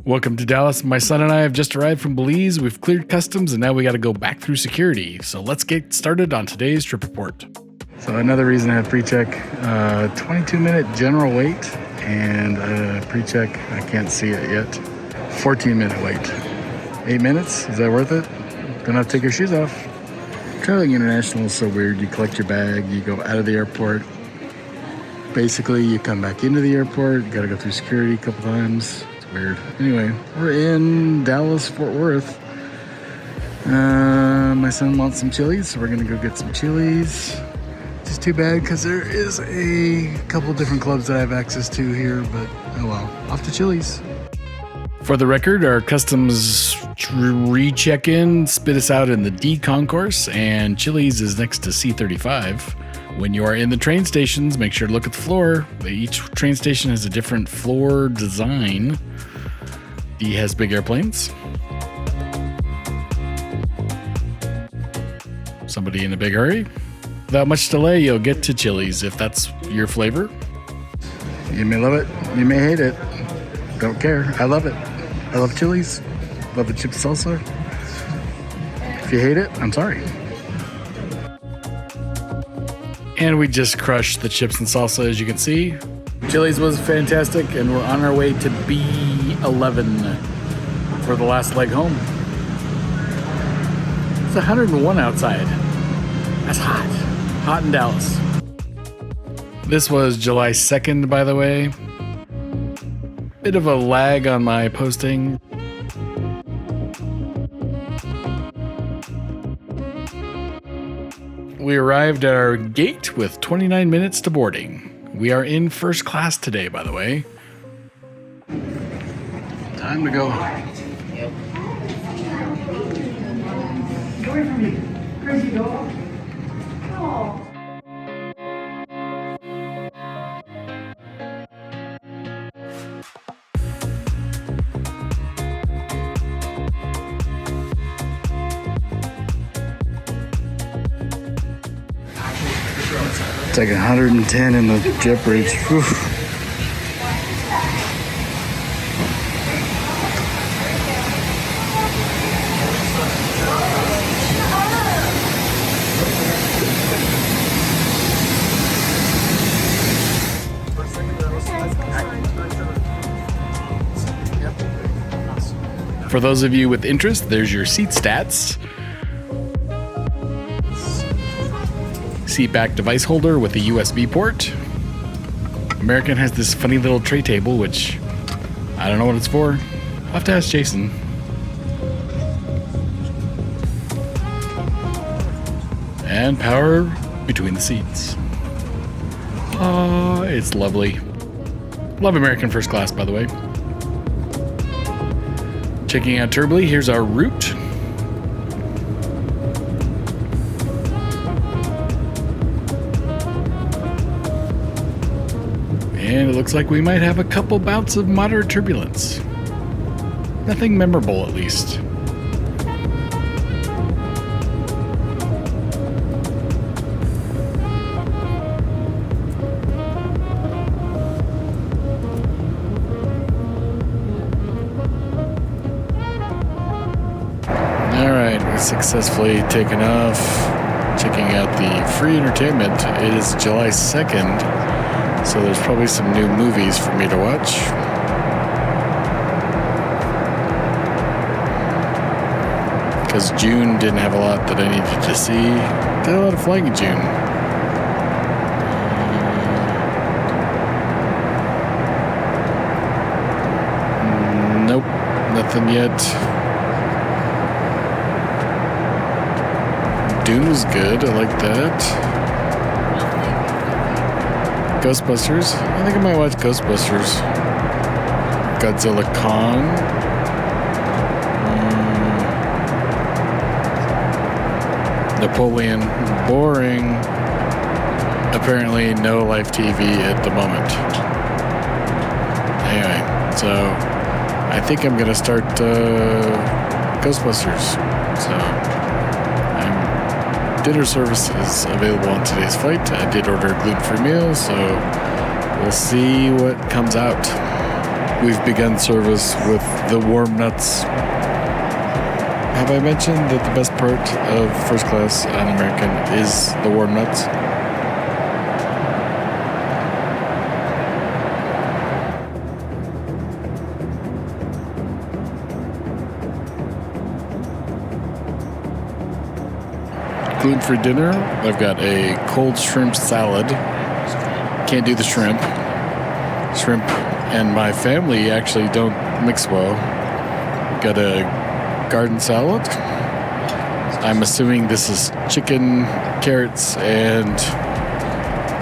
Welcome to Dallas. My son and I have just arrived from Belize. We've cleared customs and now we got to go back through security. So let's get started on today's trip report. So another reason I have pre-check, 22-minute general wait and pre-check, I can't see it yet, 14-minute wait. 8 minutes, is that worth it? Don't have to take your shoes off. Traveling international is so weird. You collect your bag, you go out of the airport. Basically, you come back into the airport, you gotta go through security a couple times. Weird. Anyway, we're in Dallas, Fort Worth. My son wants some Chili's, so we're gonna go get some Chili's. Just too bad because there is a couple different clubs that I have access to here, but oh well. Off to Chili's. For the record, our customs re-check-in spit us out in the D concourse, and Chili's is next to C35. When you are in the train stations, make sure to look at the floor. Each train station has a different floor design. D has big airplanes. Somebody in a big hurry. Without much delay, you'll get to Chili's if that's your flavor. You may love it, you may hate it. Don't care, I love it. I love Chili's, love the chip salsa. If you hate it, I'm sorry. And we just crushed the chips and salsa, as you can see. Chili's was fantastic, and we're on our way to B11 for the last leg home. It's 101 outside. That's hot. Hot in Dallas. This was July 2nd, by the way. Bit of a lag on my posting. We arrived at our gate with 29 minutes to boarding. We are in first class today, by the way. Time to go. Yep. Go away from me, crazy dog. Oh. It's like 110 in the jet bridge. Whew. For those of you with interest, there's your seat stats. Seat back device holder with a USB port. American has this funny little tray table, which I don't know what it's for. I'll have to ask Jason. And power between the seats. Oh, it's lovely. Love American first class, by the way. Checking out Turbly, here's our route. And it looks like we might have a couple bouts of moderate turbulence. Nothing memorable, at least. Alright, we successfully taken off. Checking out the free entertainment. It is July 2nd. So there's probably some new movies for me to watch. Because June didn't have a lot that I needed to see. Did a lot of flying in June. Nope, nothing yet. Dune was good, I like that. Ghostbusters. I think I might watch Ghostbusters. Godzilla Kong. Napoleon. Boring. Apparently no live TV at the moment. Anyway, so I think I'm gonna start Ghostbusters. So dinner service is available on today's flight. I did order a gluten-free meal, so we'll see what comes out. we've begun service with the warm nuts. Have I mentioned that the best part of first class on American is the warm nuts? Gluten-free dinner. I've got a cold shrimp salad. Can't do the shrimp. Shrimp and my family actually don't mix well. Got a garden salad. I'm assuming this is chicken, carrots, and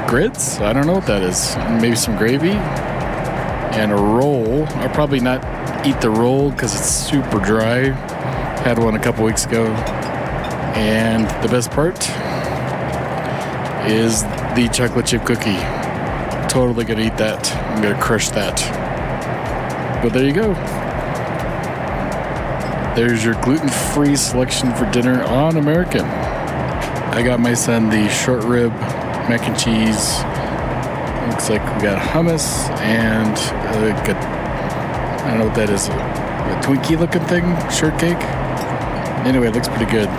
grits. I don't know what that is. Maybe some gravy and a roll. I'll probably not eat the roll because it's super dry. Had one a couple weeks ago. And the best part is the chocolate chip cookie. Totally gonna eat that. I'm gonna crush that. But there you go. There's your gluten-free selection for dinner on American. I got my son the short rib mac and cheese. Looks like we got hummus and I don't know what that is. A Twinkie looking thing? Shortcake? Anyway, it looks pretty good.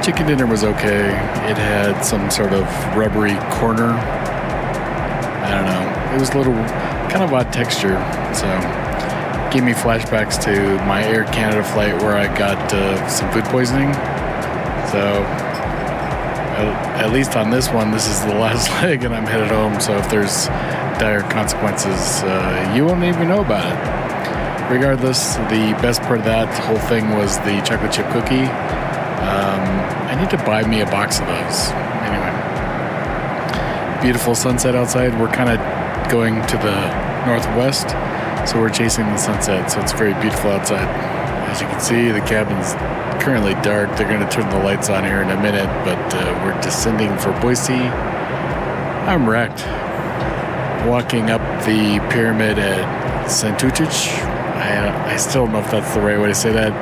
Chicken dinner was okay. It had some sort of rubbery corner. I don't know. It was a little kind of odd texture. So gave me flashbacks to my Air Canada flight where I got some food poisoning. So at least on this one, this is the last leg and I'm headed home. So if there's dire consequences, you won't even know about it. Regardless, the best part of that whole thing was the chocolate chip cookie. I need to buy me a box of those. Anyway, beautiful sunset outside. We're kind of going to the northwest, so we're chasing the sunset, so it's very beautiful outside. As you can see, the cabin's currently dark. They're going to turn the lights on here in a minute, but we're descending for Boise. I'm wrecked. Walking up the pyramid at Santucic. I still don't know if that's the right way to say that.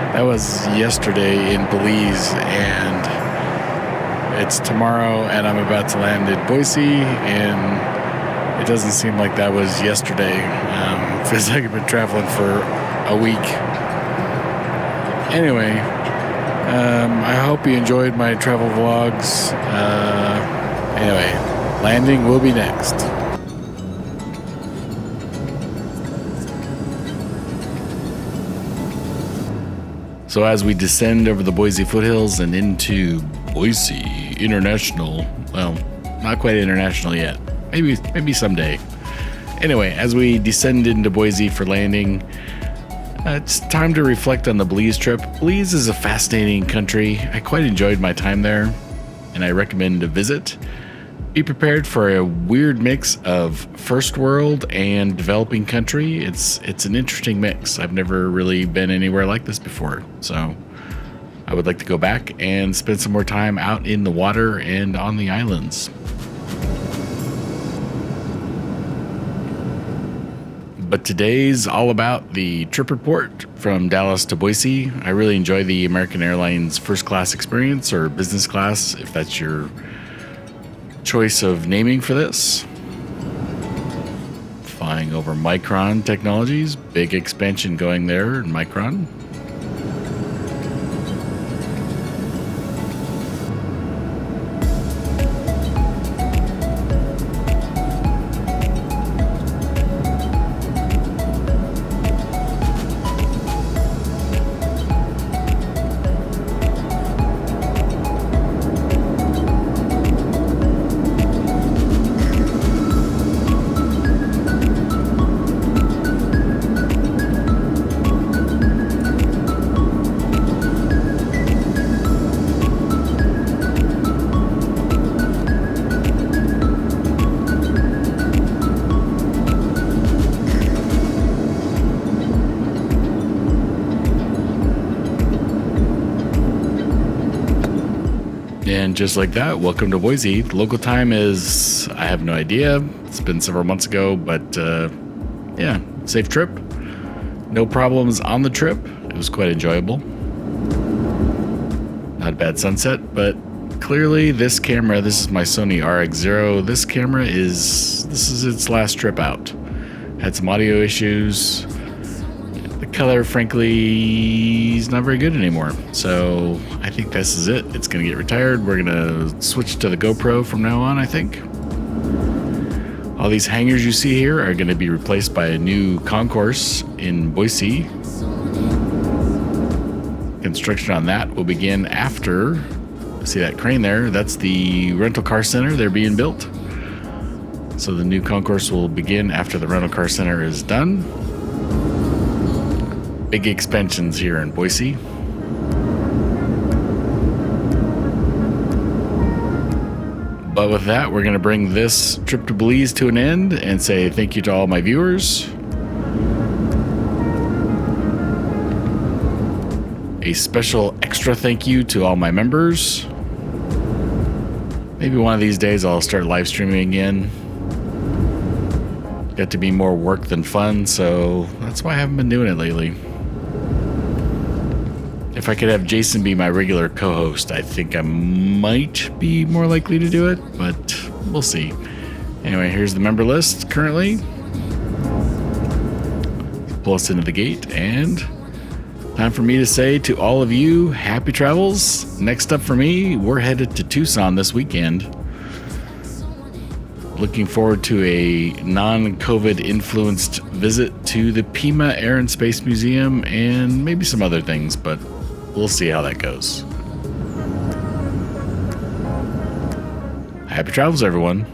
That was yesterday in Belize, and it's tomorrow, and I'm about to land at Boise, and it doesn't seem like that was yesterday. Feels like I've been traveling for a week. Anyway, I hope you enjoyed my travel vlogs. Anyway, landing will be next. So as we descend over the Boise foothills and into Boise International, well, not quite international yet. Maybe someday. Anyway, as we descend into Boise for landing, it's time to reflect on the Belize trip. Belize is a fascinating country. I quite enjoyed my time there, and I recommend a visit. Be prepared for a weird mix of first world and developing country. It's an interesting mix. I've never really been anywhere like this before, so I would like to go back and spend some more time out in the water and on the islands. But today's all about the trip report from Dallas to Boise. I really enjoy the American Airlines first class experience, or business class, if that's your choice of naming for this. Flying over Micron Technologies, big expansion going there in Micron. And just like that, welcome to Boise. The local time is, I have no idea. It's been several months ago, but yeah, safe trip. No problems on the trip. It was quite enjoyable. Not a bad sunset, but clearly this camera, this is my Sony RX0. This is its last trip out. Had some audio issues. The color, frankly, is not very good anymore. So I think this is it. It's going to get retired. We're going to switch to the GoPro from now on, I think. All these hangers you see here are going to be replaced by a new concourse in Boise. Construction on that will begin after, see that crane there? That's the rental car center. They're being built. So the new concourse will begin after the rental car center is done. Big expansions here in Boise. But with that, we're going to bring this trip to Belize to an end and say thank you to all my viewers. A special extra thank you to all my members. Maybe one of these days I'll start live streaming again. Got to be more work than fun, so that's why I haven't been doing it lately. If I could have Jason be my regular co-host, I think I might be more likely to do it, but we'll see. Anyway, here's the member list currently. Pull us into the gate, and time for me to say to all of you, happy travels. Next up for me, we're headed to Tucson this weekend. Looking forward to a non-COVID influenced visit to the Pima Air and Space Museum and maybe some other things, but we'll see how that goes. Happy travels, everyone.